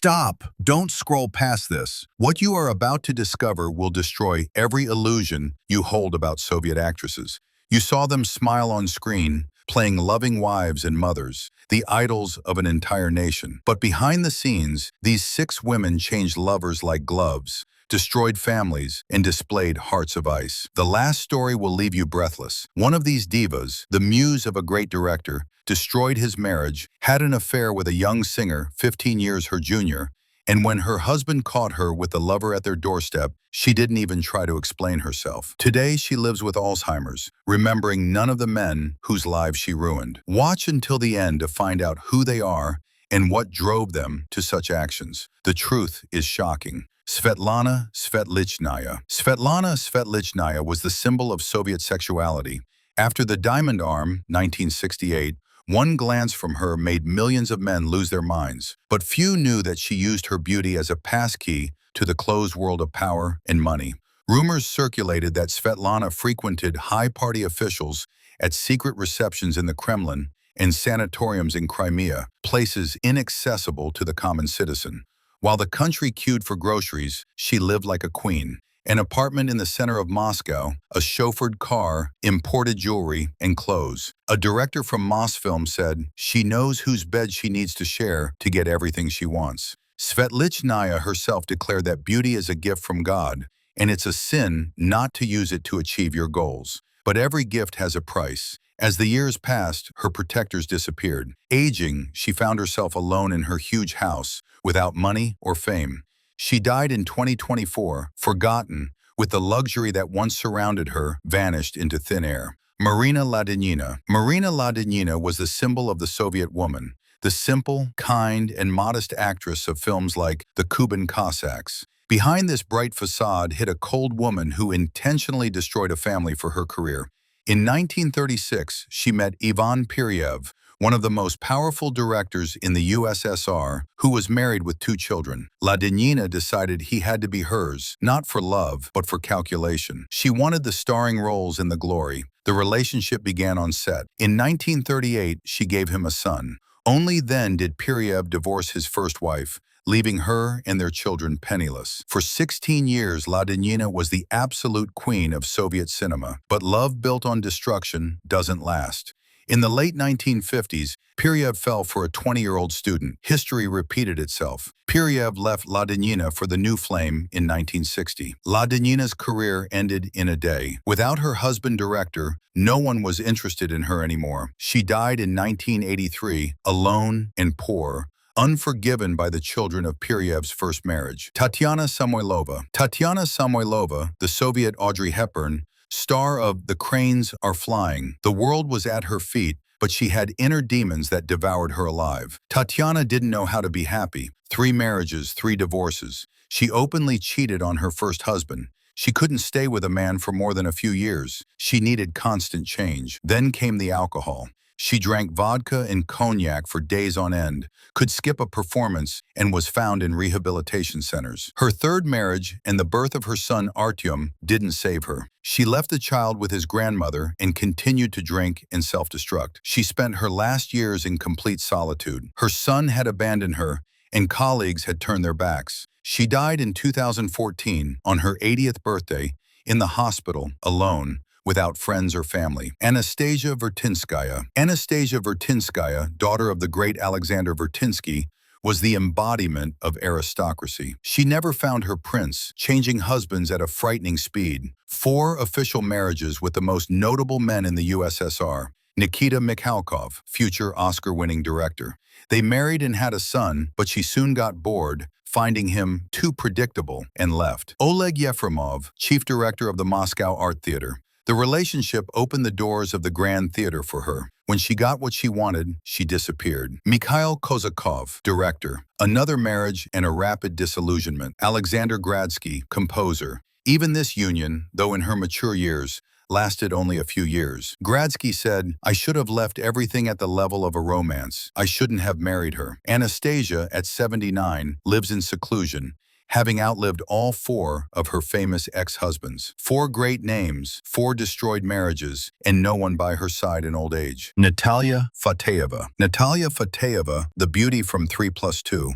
Stop! Don't scroll past this. What you are about to discover will destroy every illusion you hold about Soviet actresses. You saw them smile on screen, playing loving wives and mothers, the idols of an entire nation. But behind the scenes, these 6 women changed lovers like gloves, destroyed families, and displayed hearts of ice. The last story will leave you breathless. One of these divas, the muse of a great director, destroyed his marriage, had an affair with a young singer 15 years her junior, and when her husband caught her with the lover at their doorstep, she didn't even try to explain herself. Today, she lives with Alzheimer's, remembering none of the men whose lives she ruined. Watch until the end to find out who they are and what drove them to such actions. The truth is shocking. Svetlana Svetlichnaya. Svetlana Svetlichnaya was the symbol of Soviet sexuality. After the Diamond Arm, 1968, one glance from her made millions of men lose their minds. But few knew that she used her beauty as a passkey to the closed world of power and money. Rumors circulated that Svetlana frequented high-party officials at secret receptions in the Kremlin and sanatoriums in Crimea, places inaccessible to the common citizen. While the country queued for groceries, she lived like a queen. An apartment in the center of Moscow, a chauffeured car, imported jewelry, and clothes. A director from Mosfilm said, "She knows whose bed she needs to share to get everything she wants." Svetlichnaya herself declared that beauty is a gift from God, and it's a sin not to use it to achieve your goals. But every gift has a price. As the years passed, her protectors disappeared. Aging, she found herself alone in her huge house, without money or fame. She died in 2024, forgotten, with the luxury that once surrounded her vanished into thin air. Marina Ladinina. Marina Ladinina was the symbol of the Soviet woman, the simple, kind, and modest actress of films like The Kuban Cossacks. Behind this bright facade hid a cold woman who intentionally destroyed a family for her career. In 1936, she met Ivan Peryev, one of the most powerful directors in the USSR, who was married with 2 children. Ladinina decided he had to be hers, not for love, but for calculation. She wanted the starring roles in the glory. The relationship began on set. In 1938, she gave him a son. Only then did Peryev divorce his first wife, leaving her and their children penniless. For 16 years, Ladinina was the absolute queen of Soviet cinema. But love built on destruction doesn't last. In the late 1950s, Peryev fell for a 20-year-old student. History repeated itself. Peryev left Ladinina for the new flame in 1960. Ladinina's career ended in a day. Without her husband-director, no one was interested in her anymore. She died in 1983, alone and poor, unforgiven by the children of Peryev's first marriage. Tatyana Samoylova. Tatyana Samoylova, the Soviet Audrey Hepburn, star of The Cranes Are Flying. The world was at her feet, but she had inner demons that devoured her alive. Tatyana didn't know how to be happy. 3 marriages, 3 divorces. She openly cheated on her first husband. She couldn't stay with a man for more than a few years. She needed constant change. Then came the alcohol. She drank vodka and cognac for days on end, could skip a performance, and was found in rehabilitation centers. Her third marriage and the birth of her son Artyom didn't save her. She left the child with his grandmother and continued to drink and self-destruct. She spent her last years in complete solitude. Her son had abandoned her, and colleagues had turned their backs. She died in 2014 on her 80th birthday in the hospital, alone, without friends or family. Anastasia Vertinskaya. Anastasia Vertinskaya, daughter of the great Alexander Vertinsky, was the embodiment of aristocracy. She never found her prince, changing husbands at a frightening speed. 4 official marriages with the most notable men in the USSR. Nikita Mikhalkov, future Oscar-winning director. They married and had a son, but she soon got bored, finding him too predictable, and left. Oleg Yefremov, chief director of the Moscow Art Theater. The relationship opened the doors of the Grand Theater for her. When she got what she wanted, she disappeared. Mikhail Kozakov, director. Another marriage and a rapid disillusionment. Alexander Gradsky, composer. Even this union, though in her mature years, lasted only a few years. Gradsky said, "I should have left everything at the level of a romance. I shouldn't have married her." Anastasia, at 79, lives in seclusion, having outlived all 4 of her famous ex-husbands. 4 great names, 4 destroyed marriages, and no one by her side in old age. Natalia Fateyeva. Natalia Fateyeva, the beauty from 3+2.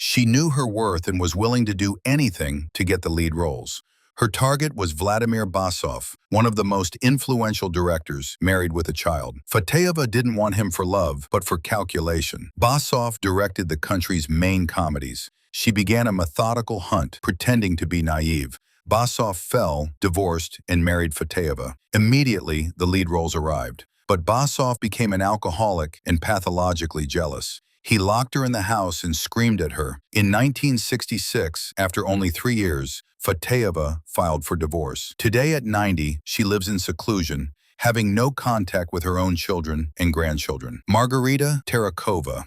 She knew her worth and was willing to do anything to get the lead roles. Her target was Vladimir Basov, one of the most influential directors, married with a child. Fatehova didn't want him for love, but for calculation. Basov directed the country's main comedies. She began a methodical hunt, pretending to be naive. Basov fell, divorced, and married Fatehova. Immediately, the lead roles arrived. But Basov became an alcoholic and pathologically jealous. He locked her in the house and screamed at her. In 1966, after only 3 years, Fatehova filed for divorce. Today at 90, she lives in seclusion, having no contact with her own children and grandchildren. Margarita Terrakova,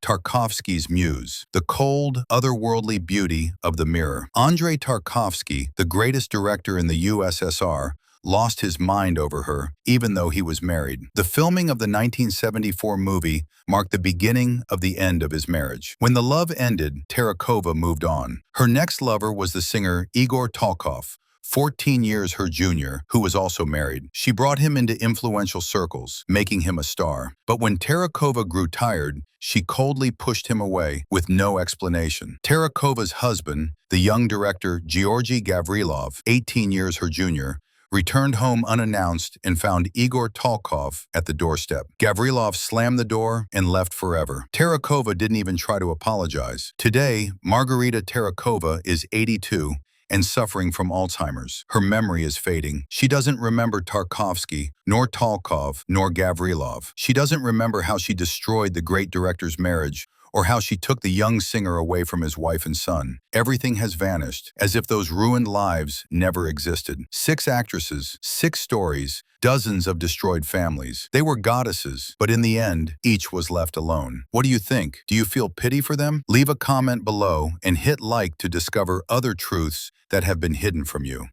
Tarkovsky's muse, the cold, otherworldly beauty of the mirror. Andrei Tarkovsky, the greatest director in the USSR, lost his mind over her, even though he was married. The filming of the 1974 movie marked the beginning of the end of his marriage. When the love ended, Terrakova moved on. Her next lover was the singer Igor Talkov, 14 years her junior, who was also married. She brought him into influential circles, making him a star. But when Terrakova grew tired, she coldly pushed him away with no explanation. Terrakova's husband, the young director Georgy Gavrilov, 18 years her junior, returned home unannounced and found Igor Talkov at the doorstep. Gavrilov slammed the door and left forever. Terrakova didn't even try to apologize. Today, Margarita Terrakova is 82 and suffering from Alzheimer's. Her memory is fading. She doesn't remember Tarkovsky, nor Talkov, nor Gavrilov. She doesn't remember how she destroyed the great director's marriage or how she took the young singer away from his wife and son. Everything has vanished, as if those ruined lives never existed. 6 actresses, 6 stories, dozens of destroyed families. They were goddesses, but in the end, each was left alone. What do you think? Do you feel pity for them? Leave a comment below and hit like to discover other truths that have been hidden from you.